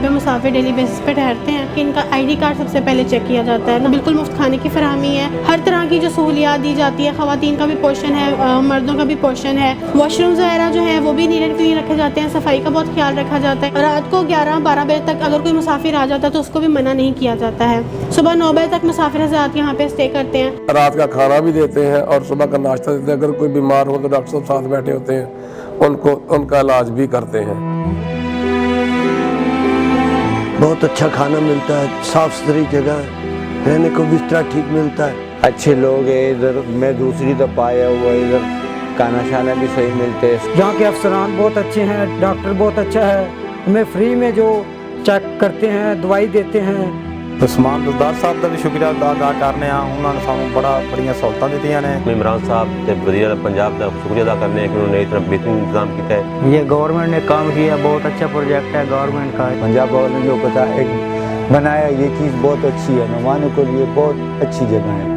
पे मुसाफिर daily basis पे ठहरते हैं कि इनका ID कार्ड सबसे पहले चेक किया जाता है। बिल्कुल मुफ्त खाने की फरहमी है, हर तरह की जो सहूलियात दी जाती है, ख़वातीन का भी पोर्शन है, मर्दों का भी पोर्शन है। वॉशरूम्स वगैरह जो है वो भी नीट एंड क्लीन रखे जाते हैं, सफाई का बहुत ख्याल रखा जाता है। रात को 11-12 बजे तक अगर कोई मुसाफिर आ जाता है तो उसको भी मना नहीं किया जाता है। सुबह 9 बजे तक मुसाफिर हज़रात यहाँ पे स्टे करते हैं। रात का खाना भी देते हैं और सुबह का नाश्ता देते हैं। अगर कोई बीमार हो तो डॉक्टर साहब साथ बैठे होते हैं, उनका इलाज भी करते हैं। बहुत अच्छा खाना मिलता है, साफ सुथरी जगह है, रहने को बिस्तरा ठीक मिलता है। अच्छे लोग हैं इधर, मैं दूसरी दफा आया हुआ इधर, खाना शाना भी सही मिलते हैं। यहाँ के अफसरान बहुत अच्छे हैं, डॉक्टर बहुत अच्छा है, हमें फ्री में जो चेक करते हैं, दवाई देते हैं। उस्मान दसदार साहब का भी शुक्रिया अदा करने, उन्होंने सानू बड़ियां सहूलतां दित्तियां ने। इमरान साहब ते वज़ीर पंजाब का शुक्रिया अदा करने कि उन्होंने इतना बेहतरीन इंतजाम किया है। ये गवर्नमेंट ने काम किया, बहुत अच्छा प्रोजेक्ट है गवर्नमेंट का। पंजाब गवर्नमेंट जो पता एक बनाया, ये चीज़ बहुत अच्छी है, मेहमानों के लिए बहुत अच्छी जगह है।